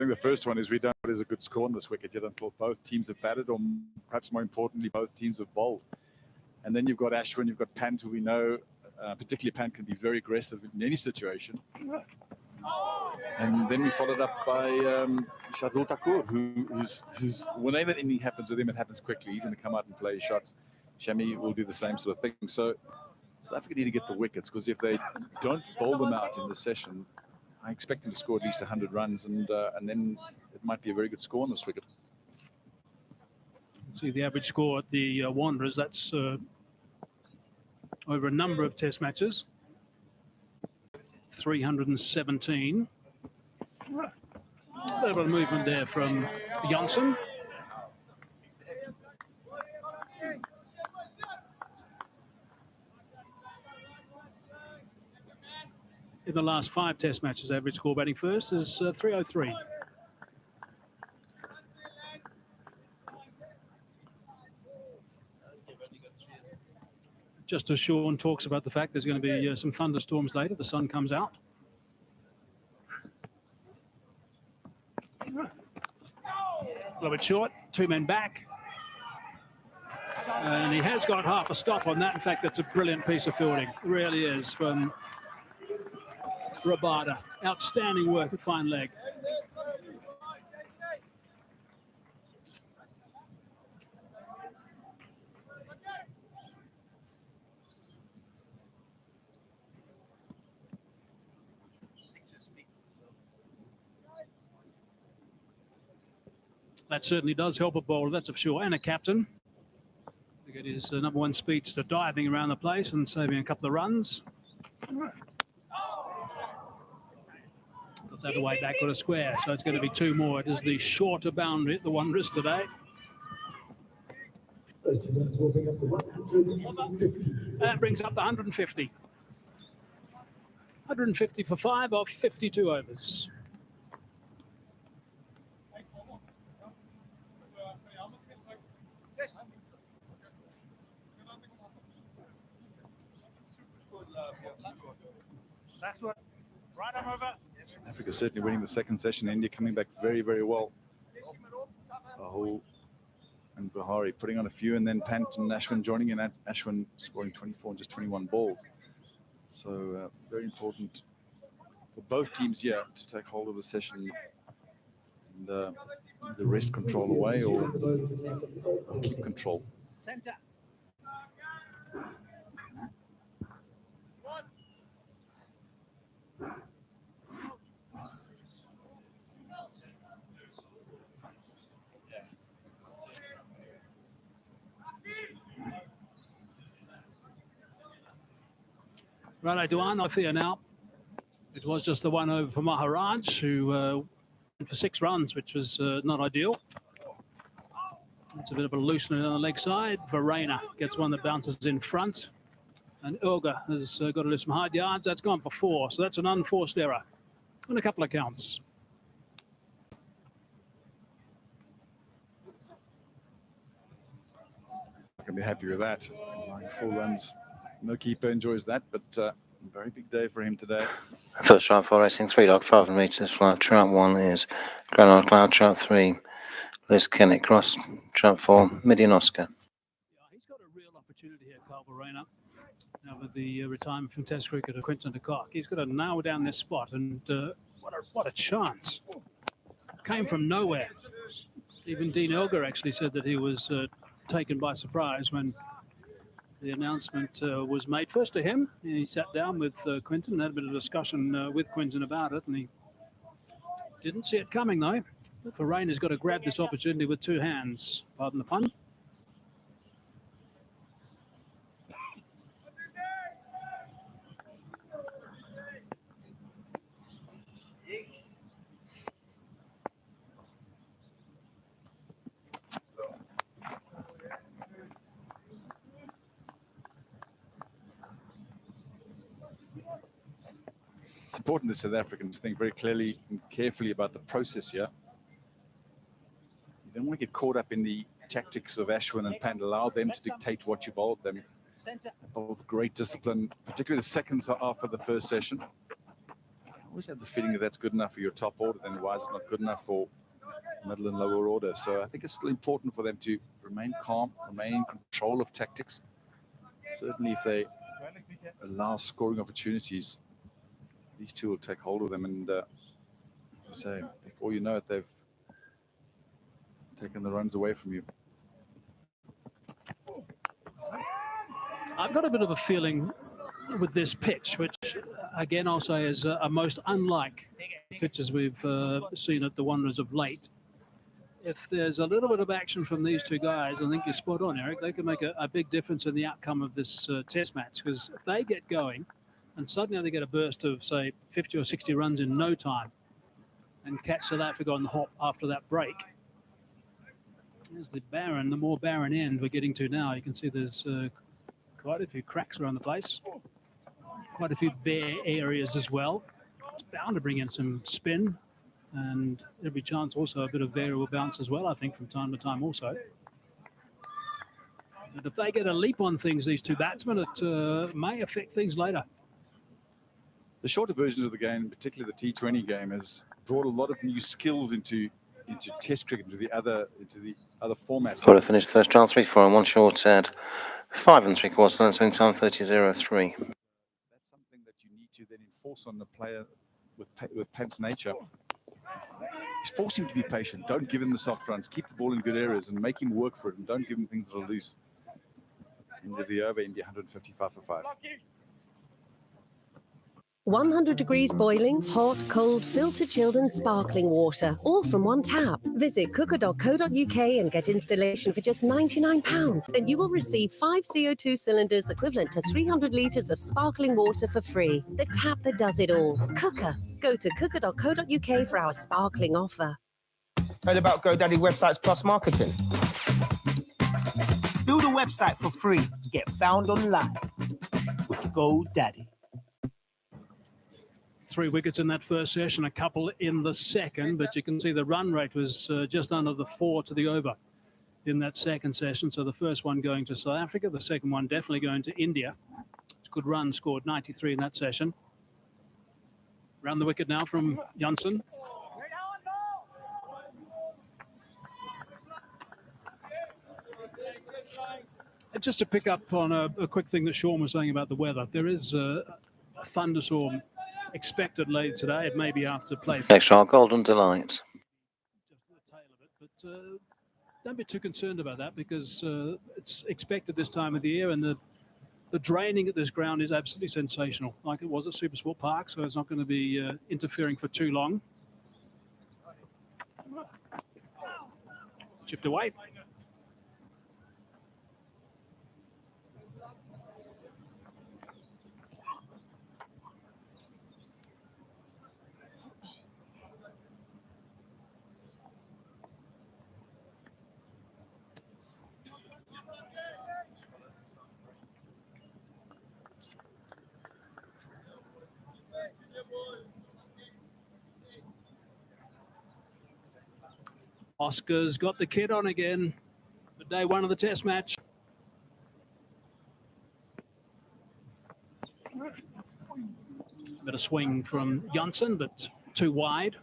think the first one is we don't know what is a good score on this wicket yet until both teams have batted, or perhaps more importantly, both teams have bowled. And then you've got Ashwin, you've got Pant, who we know, particularly Pant, can be very aggressive in any situation. And then we followed up by Shardul Thakur, who's whenever anything happens with him, it happens quickly. He's going to come out and play his shots. Shami will do the same sort of thing. So South Africa need to get the wickets, because if they don't bowl them out in the session, I expect them to score at least 100 runs, and then it might be a very good score on this wicket. See the average score at the Wanderers. That's over a number of test matches. 317. A little bit of movement there from Janssen. In the last 5 test matches, average score batting first is 303. Just as Sean talks about the fact there's going to be some thunderstorms later, the sun comes out. A little bit short, 2 men back. And he has got half a stop on that. In fact, that's a brilliant piece of fielding. It really is, from Rabada. Outstanding work at fine leg. That certainly does help a bowler, that's for sure, and a captain. To get his #1 speedster diving around the place and saving a couple of runs. Got that away back with a square, so it's going to be 2 more. It is the shorter boundary at the Wanderers today. That brings up the 150. 150 for 5 of 52 overs. That's what. Right arm over. South Africa certainly winning the second session. India coming back very, very well. Rahul and Bahari putting on a few, and then Pant and Ashwin joining in. Ashwin scoring 24 and just 21 balls. So very important for both teams here to take hold of the session and the rest control away or keep control. Center. Right, Duan, I fear now. It was just the one over for Maharaj, who went for 6 runs, which was not ideal. It's a bit of a loosening on the leg side. Verena gets one that bounces in front. And Urga has got to do some hard yards. That's gone for 4, so that's an unforced error on a couple of counts. I can be happy with that. 4 runs. No keeper enjoys that, but a very big day for him today. First try for racing 3 dog, 5 meters flat. Trout 1 is Granite Cloud. Trout 3, Liz Kennett Cross. Trout 4, Midian Oscar. Yeah, he's got a real opportunity here, Carl Verena. Now with the retirement from Test cricket of Quinton de Kock, he's got to nail down this spot, and what a chance! Came from nowhere. Even Dean Elgar actually said that he was taken by surprise when the announcement was made first to him. He sat down with Quinton and had a bit of discussion with Quinton about it, and he didn't see it coming though. But Verena's got to grab this opportunity with 2 hands. Pardon the pun. It's important that South Africans think very clearly and carefully about the process here. You don't want to get caught up in the tactics of Ashwin and Pant. Allow them to dictate what you bowled them. Both great discipline, particularly the second half of the first session. always have the feeling that that's good enough for your top order, then why is it not good enough for middle and lower order? So I think it's still important for them to remain calm, remain in control of tactics. Certainly if they allow scoring opportunities, these two will take hold of them, and as I say, before you know it, they've taken the runs away from you. I've got a bit of a feeling with this pitch, which again I'll say is a most unlike pitches we've seen at the Wanderers of late. If there's a little bit of action from these two guys, I think you're spot on, Eric. They can make a big difference in the outcome of this test match, because if they get going and suddenly they get a burst of, say, 50 or 60 runs in no time and catch South Africa on the hop after that break. There's the more barren end we're getting to now. You can see there's quite a few cracks around the place, quite a few bare areas as well. It's bound to bring in some spin, and every chance also a bit of variable bounce as well, I think, from time to time also. But if they get a leap on things, these two batsmen, it may affect things later. The shorter versions of the game, particularly the T20 game, has brought a lot of new skills into Test cricket, into the other formats. Scorer finished the first trial 3-4 and one short at 5 3/4. That's winning time 30.03. That's something that you need to then enforce on the player with Pant's nature. Just force him to be patient. Don't give him the soft runs. Keep the ball in good areas and make him work for it. And don't give him things that are loose. Into the over, India 155 for 5. 100 degrees boiling, hot, cold, filtered, chilled and sparkling water, all from one tap. Visit cooker.co.uk and get installation for just £99, and you will receive 5 CO2 cylinders equivalent to 300 litres of sparkling water for free. The tap that does it all. Cooker. Go to cooker.co.uk for our sparkling offer. Heard about GoDaddy Websites Plus Marketing? Build a website for free. Get found online with GoDaddy. 3 wickets in that first session, a couple in the second, but you can see the run rate was just under the 4 to the over in that second session. So the first one going to South Africa, the second one definitely going to India. It's a good run, scored 93 in that session. Round the wicket now from Janssen. And just to pick up on a quick thing that Sean was saying about the weather, there is a thunderstorm expected late today. It may be after play. Next shot, Golden Delight. Just the tail of it, but don't be too concerned about that, because it's expected this time of the year, and the draining at this ground is absolutely sensational, like it was at Supersport Park, so it's not going to be interfering for too long. Chipped away. Oscar's got the kid on again for day 1 of the test match. Bit of swing from Janssen, but too wide.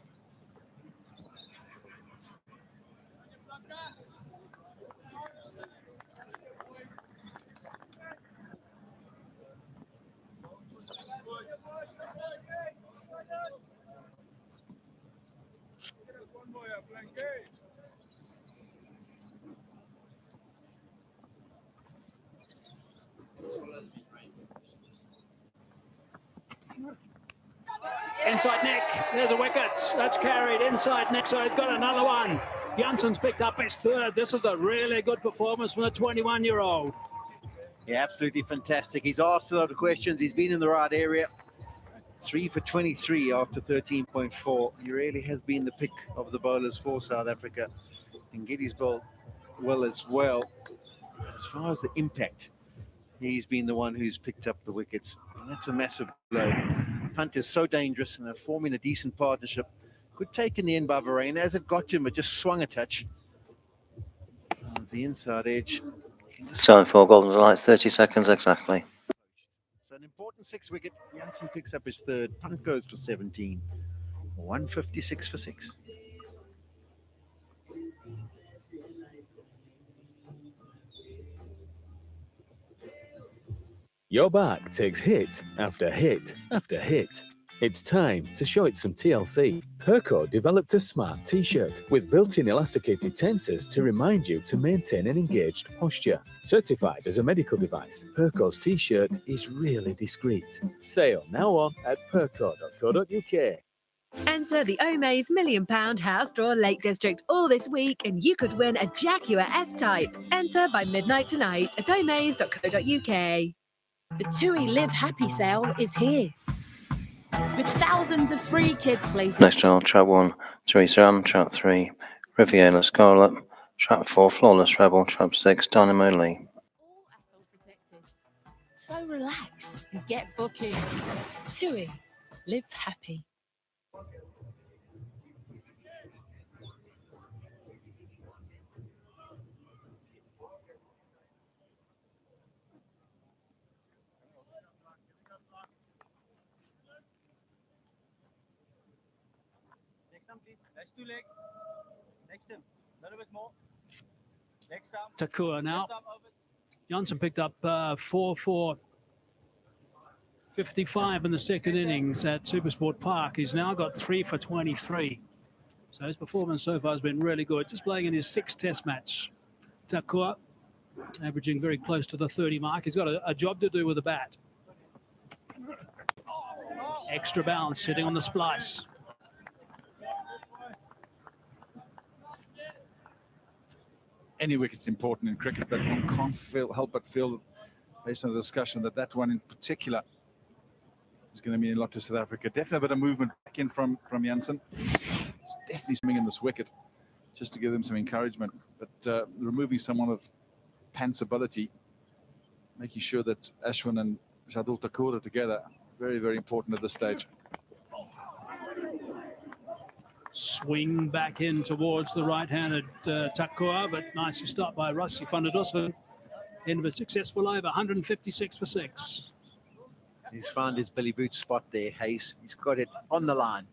Inside neck, there's a wicket. That's carried inside neck, so he's got another one. Janssen's picked up his third. This is a really good performance from the 21-year-old. Yeah, absolutely fantastic. He's asked a lot of questions. He's been in the right area. 3 for 23 after 13.4. He really has been the pick of the bowlers for South Africa. And Giddy's bowled well as well. As far as the impact, he's been the one who's picked up the wickets. And that's a massive blow. Punt is so dangerous, and they're forming a decent partnership. Good take in the end by Varane. As it got to him, it just swung a touch. The inside edge. Time for Golden Delight, 30 seconds exactly. So an important 6 wicket. Janssen picks up his third. Punt goes for 17. 156 for 6. Your back takes hit after hit after hit. It's time to show it some TLC. Perco developed a smart t-shirt with built-in elasticated tensors to remind you to maintain an engaged posture. Certified as a medical device, Perco's t-shirt is really discreet. Sale now on at perco.co.uk. Enter the Omaze £1 million House Draw Lake District all this week and you could win a Jaguar F-Type. Enter by midnight tonight at omaze.co.uk. The TUI Live Happy sale is here, with thousands of free kids places. Next on track 1, Teresa Ann, track 3, Riviera Scarlet, track 4, Flawless Rebel, track 6, Dynamo Lee. All atoll protected. So relax and get booking. TUI Live Happy. That's 2 legs. Next him. A little bit more. Next time. Takua now. Janssen picked up 4 for 55 in the second innings at Supersport Park. He's now got 3 for 23. So his performance so far has been really good. Just playing in his 6th test match. Takua averaging very close to the 30 mark. He's got a job to do with the bat. Extra bounce sitting on the splice. Any wicket's important in cricket, but one can't help but feel, based on the discussion, that one in particular is going to mean a lot to South Africa. Definitely a bit of movement back in from Janssen. It's definitely something in this wicket, just to give them some encouragement. But removing someone of Pant's ability, making sure that Ashwin and Shardul Thakur are together, very, very important at this stage. Swing back in towards the right-handed Takua, but nicely stopped by Rassie van der Dussen. End of a successful over, 156 for 6. He's found his Billy Boot spot there, Hayes. He's got it on the line.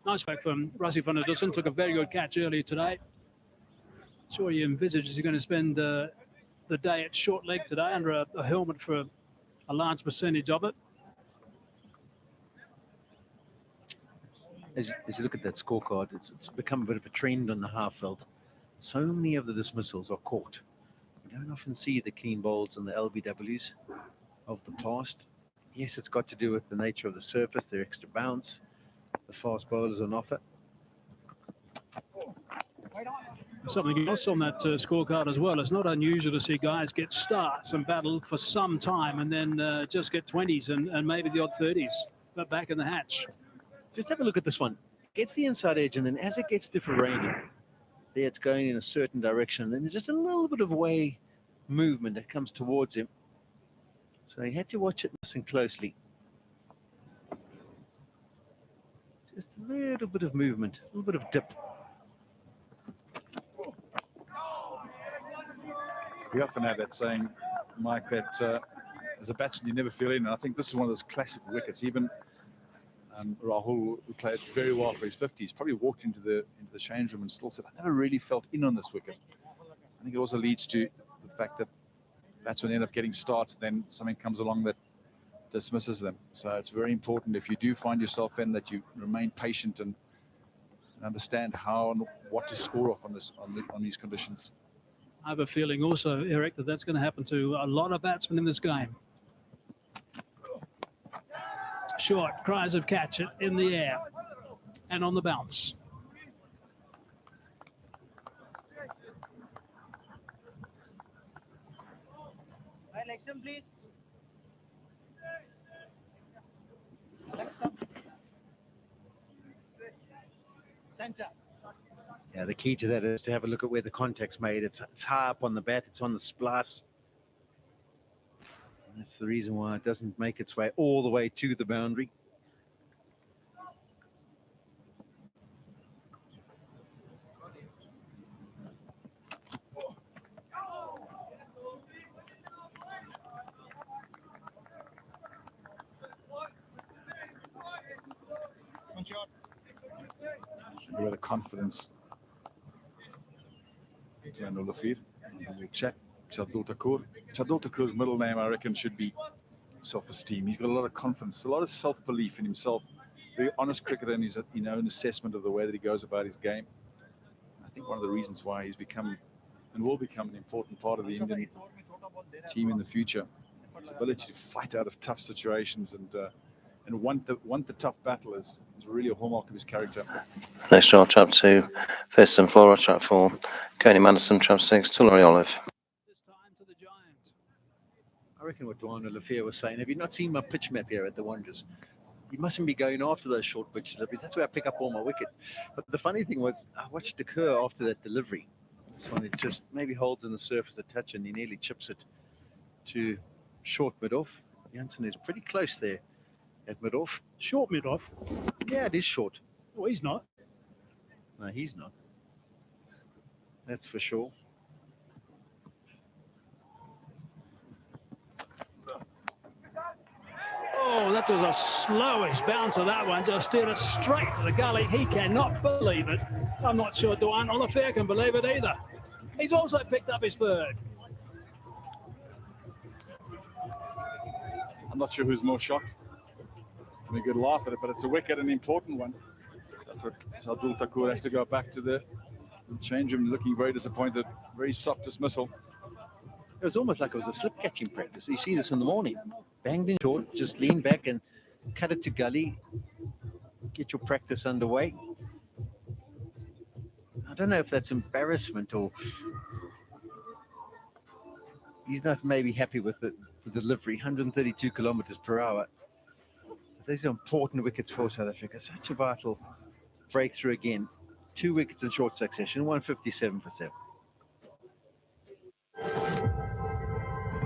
Nice work from Rassie van der Dussen. Took a very good catch earlier today. Sure he envisages he's going to spend the day at short leg today under a helmet for a large percentage of it. As you look at that scorecard, it's become a bit of a trend on the half field. So many of the dismissals are caught. We don't often see the clean bowls and the LBWs of the past. Yes, it's got to do with the nature of the surface, their extra bounce, the fast bowlers on offer. Something else on that scorecard as well. It's not unusual to see guys get starts and battle for some time and then just get 20s and maybe the odd 30s, but back in the hatch. Just have a look at this one. Gets the inside edge, and then as it gets differentiated, there it's going in a certain direction. And then there's just a little bit of way movement that comes towards him. So he had to watch it nice and closely. Just a little bit of movement, a little bit of dip. We often have that saying, Mike, that as a batsman you never feel in. And I think this is one of those classic wickets. Even Rahul, who played very well for his 50s, probably walked into the change room and still said, I never really felt in on this wicket. I think it also leads to the fact that batsmen end up getting starts, then something comes along that dismisses them. So it's very important, if you do find yourself in, that you remain patient and understand how and what to score off on these conditions. I have a feeling also, Eric, that that's going to happen to a lot of batsmen in this game. Short, cries of catch it in the air and on the bounce. Right, next one, please. Next up. Center. Yeah, the key to that is to have a look at where the contact's made. It's high up on the bat, it's on the splice. And that's the reason why it doesn't make its way all the way to the boundary. with the confidence. Chadul Takur's middle name, I reckon, should be self-esteem. He's got a lot of confidence, a lot of self-belief in himself. Very honest cricketer in his own assessment of the way that he goes about his game. I think one of the reasons why he's become and will become an important part of the Indian team in the future. His ability to fight out of tough situations and want the tough battle is really a hallmark of his character. Next shot, trap 2, Thurston Flora, trap 4, Coney Madison, trap 6, Tulare Olive. This time to the Giants. I reckon what Dwayne Lafayette was saying, have you not seen my pitch map here at the Wanderers? You mustn't be going after those short pitch deliveries. That's where I pick up all my wickets. But the funny thing was, I watched the Kerr after that delivery. This one, it just maybe holds on the surface a touch and he nearly chips it to short mid-off. Jansen is pretty close there at mid-off. Short mid-off? Yeah, it is short. Oh, he's not. No, he's not. That's for sure. Oh, that was a slowish bounce of that one. Just steered it straight to the gully. He cannot believe it. I'm not sure Dwayne Oliver can believe it either. He's also picked up his third. I'm not sure who's more shocked. We could laugh at it, but it's a wicket, an important one. Chadul Takur has to go back to the change room looking very disappointed. Very soft dismissal. It was almost like it was a slip catching practice. You see this in the morning. Banged in short, just lean back and cut it to gully. Get your practice underway. I don't know if that's embarrassment or he's not maybe happy with the delivery. 132 kilometers per hour. These are important wickets for South Africa. Such a vital breakthrough again. 2 wickets in short succession, 157 for 7.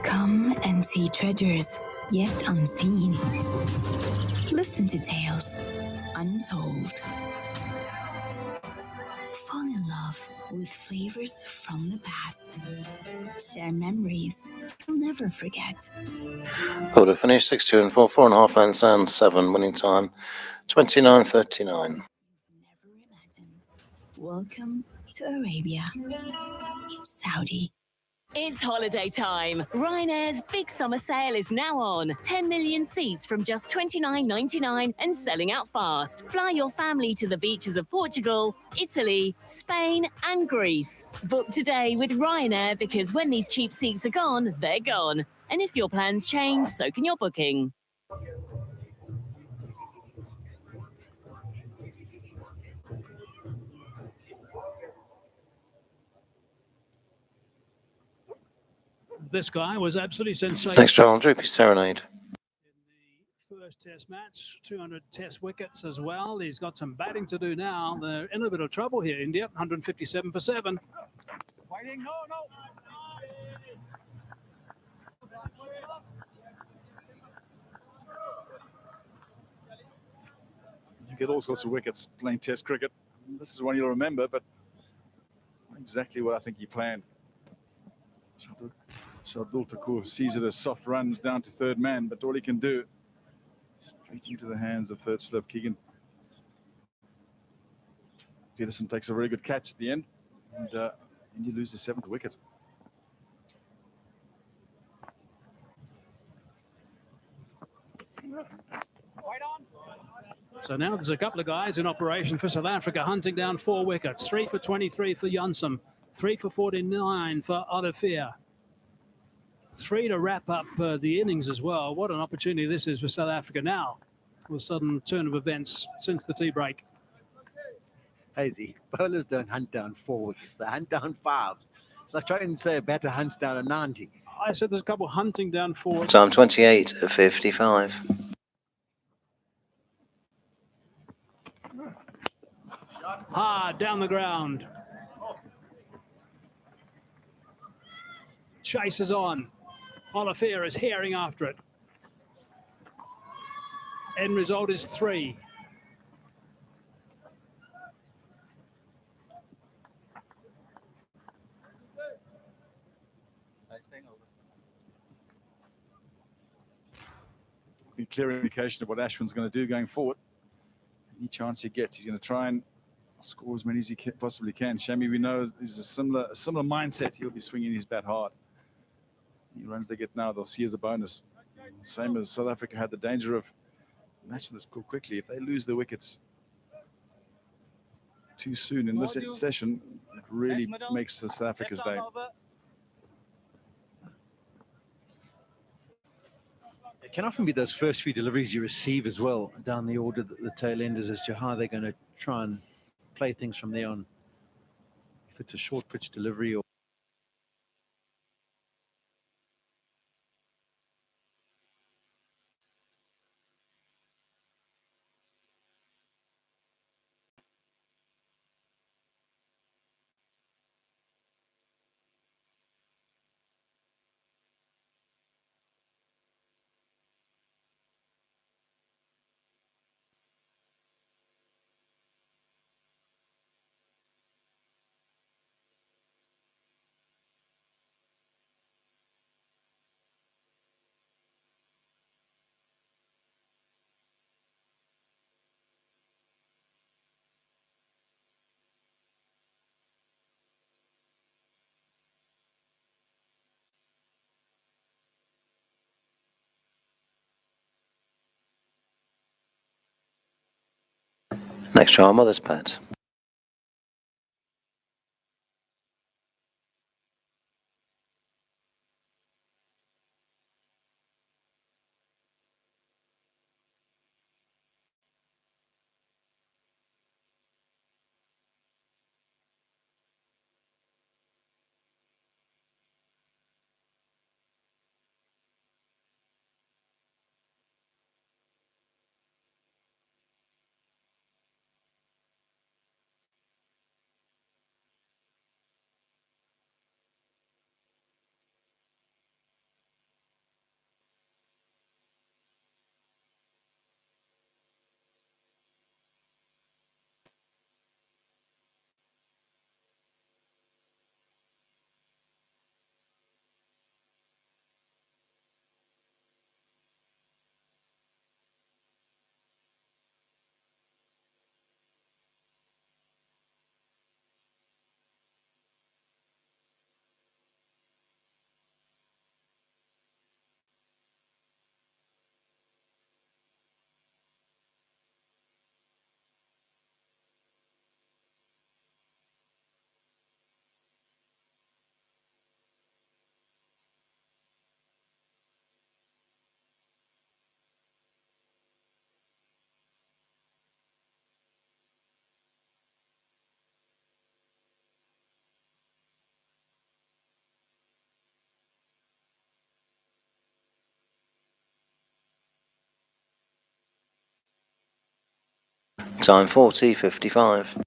Come and see treasures yet unseen. Listen to tales untold. Fall in love with flavors from the past. Share memories you'll never forget. Border finish 6-2 and 4, 4.5 lengths and 7, winning time 29.39. Never imagined. Welcome to Arabia, Saudi. It's holiday time. Ryanair's big summer sale is now on. 10 million seats from just $29.99 and selling out fast. Fly your family to the beaches of Portugal, Italy, Spain and Greece. Book today with Ryanair because when these cheap seats are gone, they're gone. And if your plans change, so can your booking. This guy was absolutely sensational. Next round, Droopy Serenade. In the first test match, 200 test wickets as well. He's got some batting to do now. They're in a bit of trouble here, India. 157 for 7. Fighting, no. You get all sorts of wickets playing test cricket. This is one you'll remember, but not exactly what I think he planned. Chadul Takur sees it as soft runs down to third man, but all he can do, straight into the hands of third slip Keegan. Peterson takes a very good catch at the end, and India loses the 7th wicket. So now there's a couple of guys in operation for South Africa hunting down 4 wickets. 3 for 23 for Jansen, 3 for 49 for Oliver. 3 to wrap up the innings as well. What an opportunity this is for South Africa now. A sudden turn of events since the tea break. Hazy, bowlers don't hunt down 4 wickets, they hunt down 5. It's like trying to say a batter hunts down a 90. I said there's a couple hunting down 4. Time 28.55. Hard down the ground. Chase is on. Oliver is herring after it. End result is 3. Clear indication of what Ashwin's going to do going forward. Any chance he gets, he's going to try and score as many as he possibly can. Shami, we know, is a similar mindset. He'll be swinging his bat hard. Any runs they get now, they'll see as a bonus. Same as South Africa had the danger of matching the score quickly. If they lose the wickets too soon in this session, it really makes the South Africa's day. It can often be those first few deliveries you receive as well down the order, the tail enders, as to how they're going to try and play things from there on. If it's a short pitch delivery or Next to our mother's pet. Time 40:55.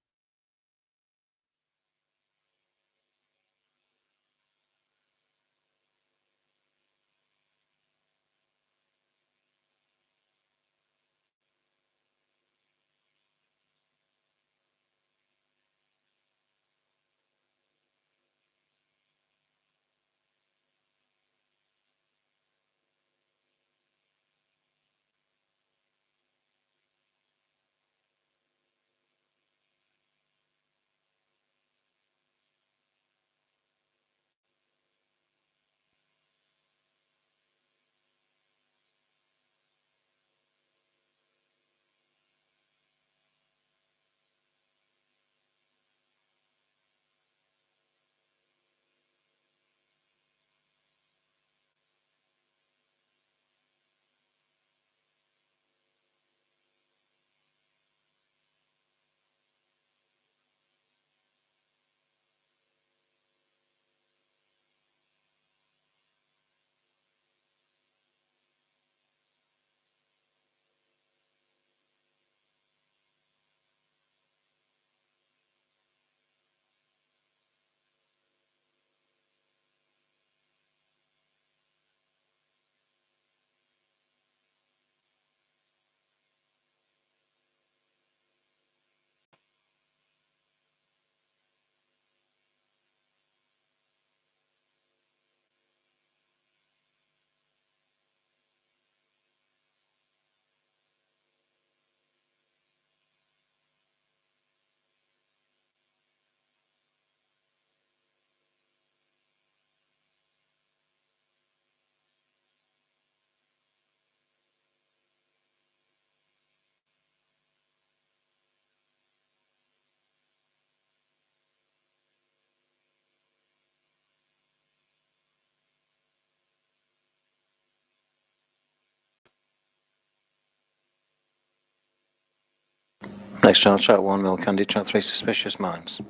Next chance, track 1, Mill Candy, track 3, Suspicious Minds.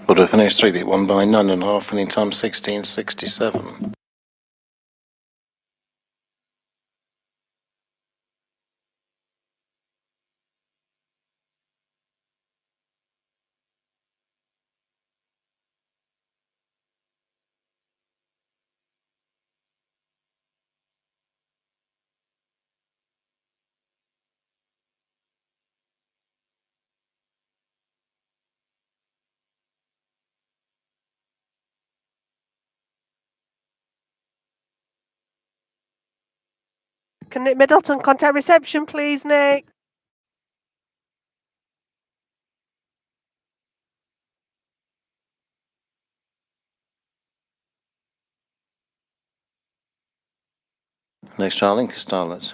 Would have finished 3 beat 1 by 9.5, winning time 16.67. Can Nick Middleton contact reception, please, Nick? Next chart, Link Starlet.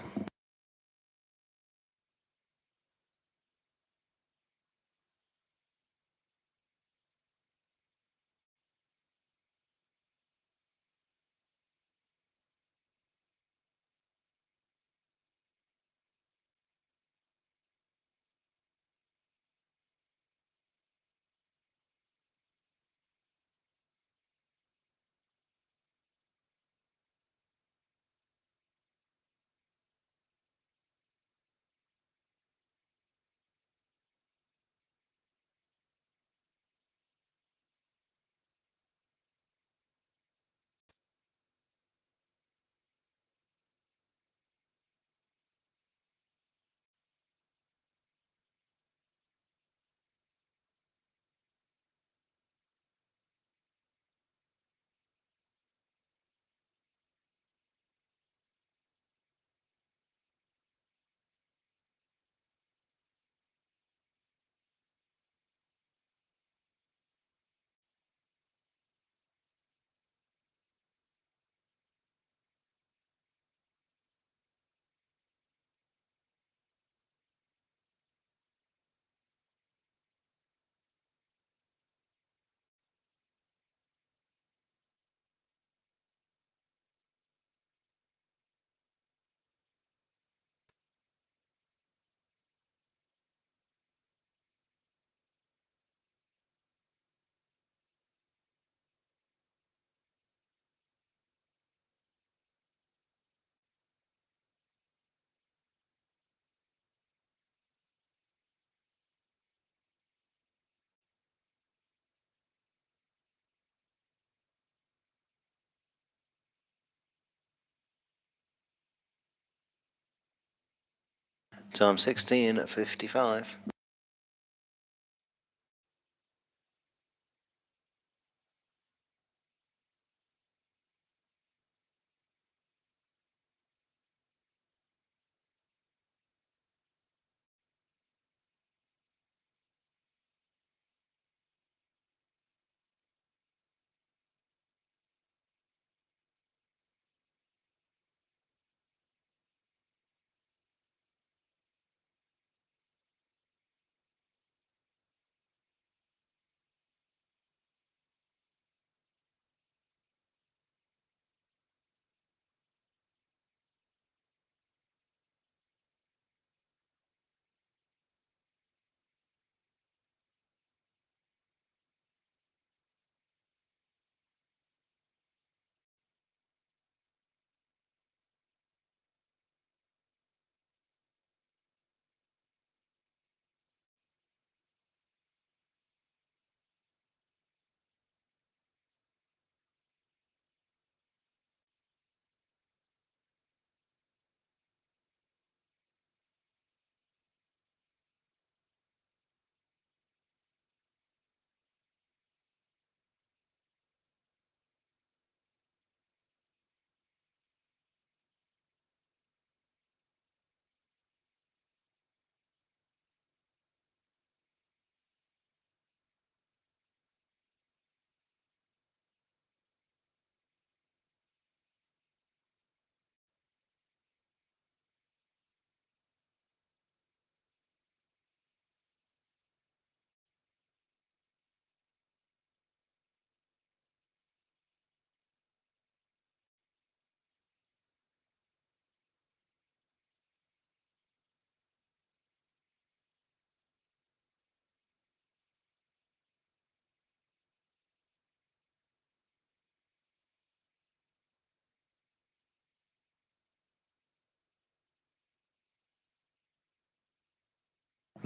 Time 16.55.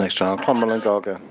Next trial, Cromwell and Gaga.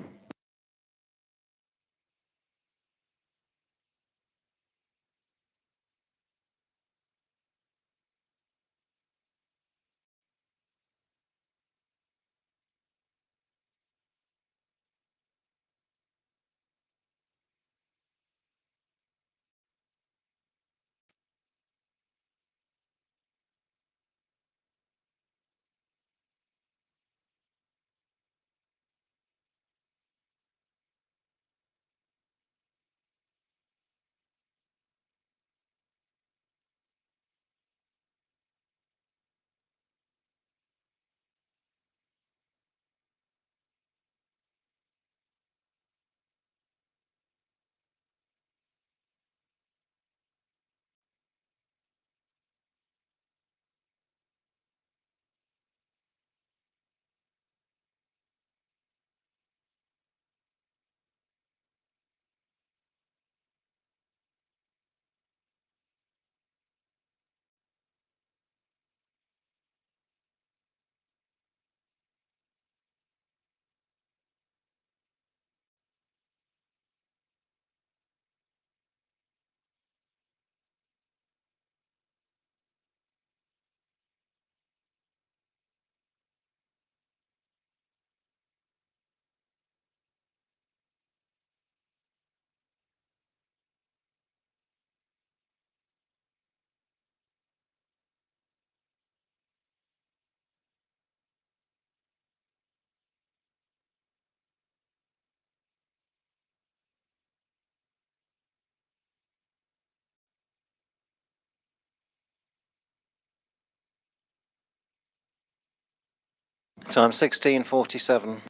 Time 16:47.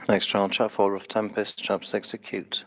Next trial, chap 4 Rough Tempest, chap 6 Acute.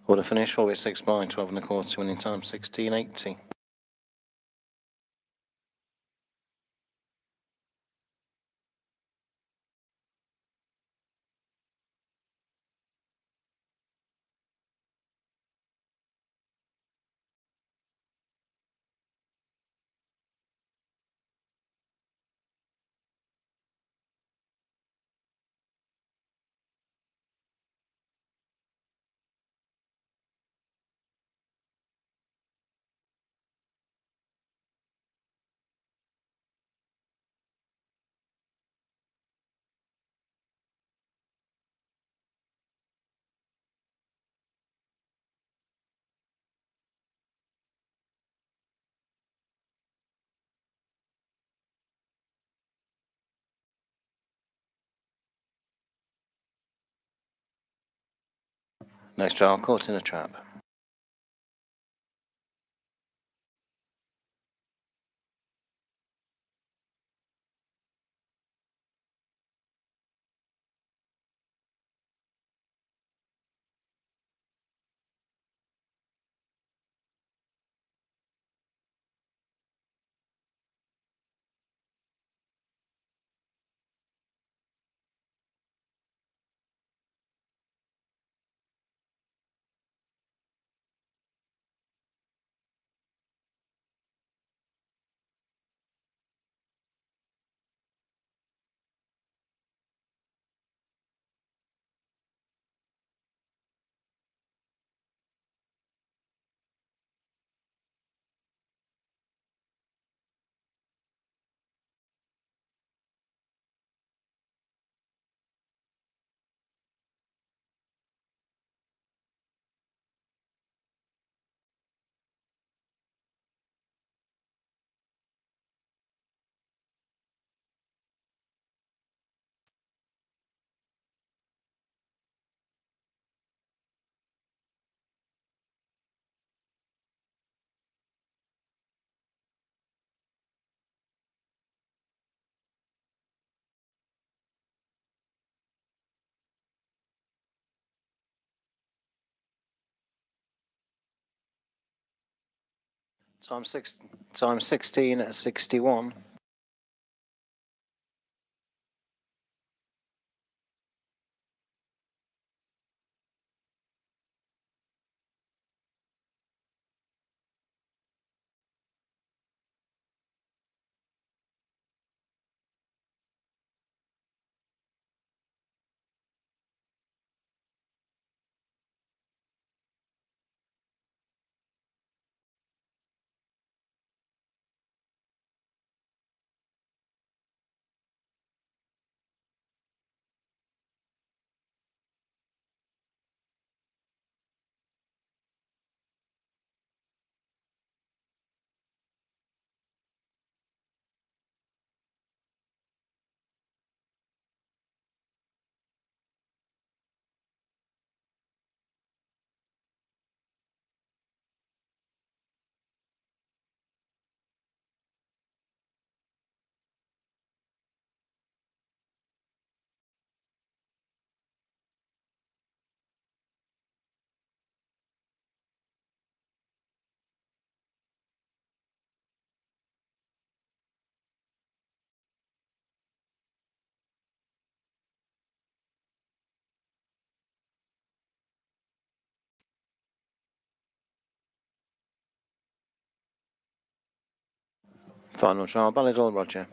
Order finish, 4 with 6 by 12 and a quarter, winning time 16:80. Next trial, caught in a trap. Time 16 at 61. Final trial, Ballydoyle, Roger.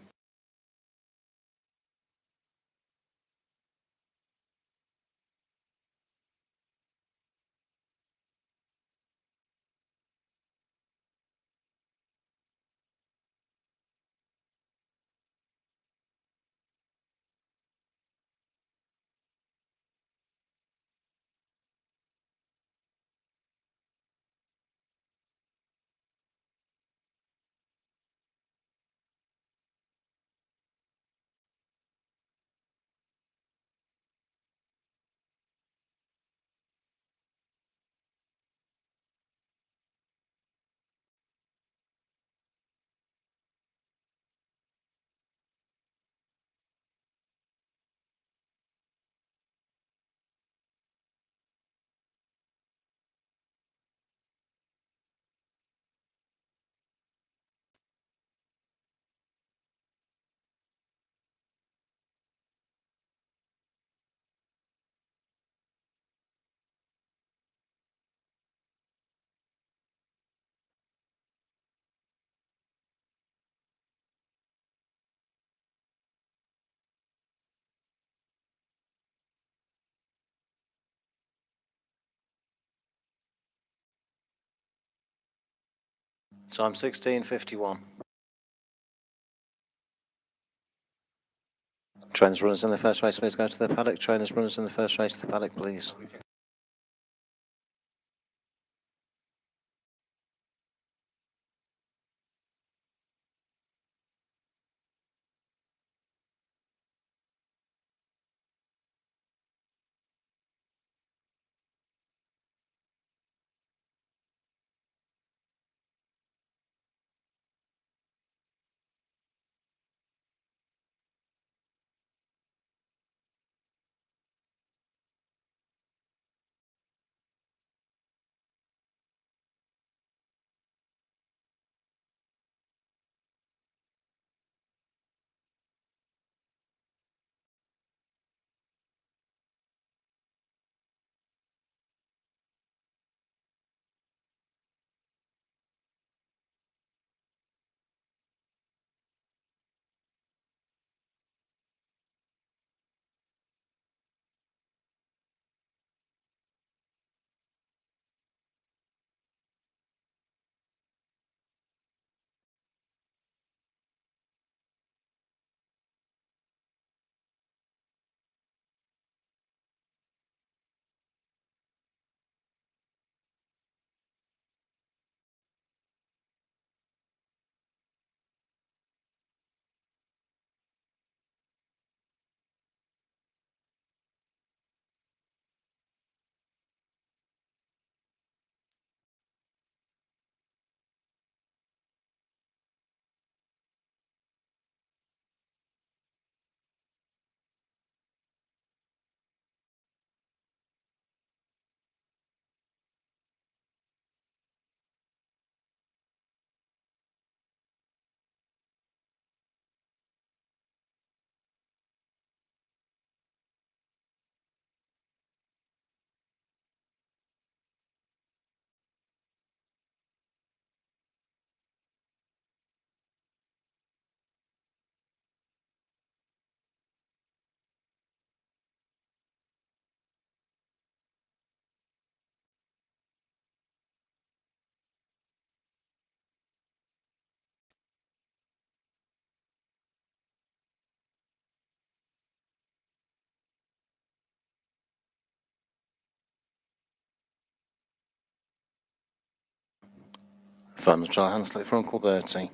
Time 16:51. Trainers runners in the first race, please go to the paddock. Trainers runners in the first race to the paddock, please. Final try, hand slip for Uncle Bertie.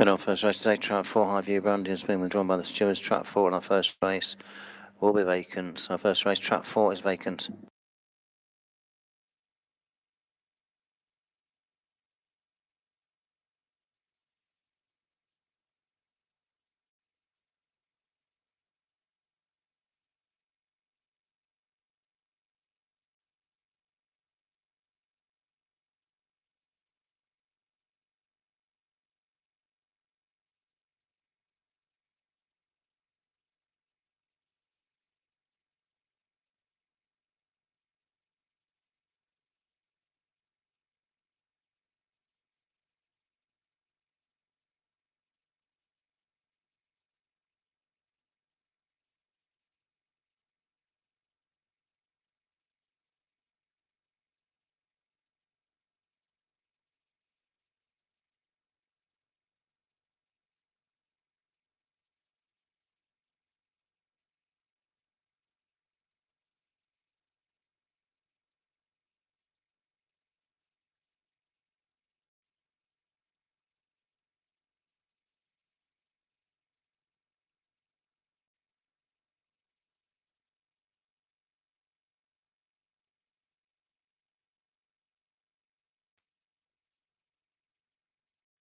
In our first race today, track 4, Highview Brandy has been withdrawn by the stewards. Track 4 in our first race will be vacant. So our first race, track 4 is vacant.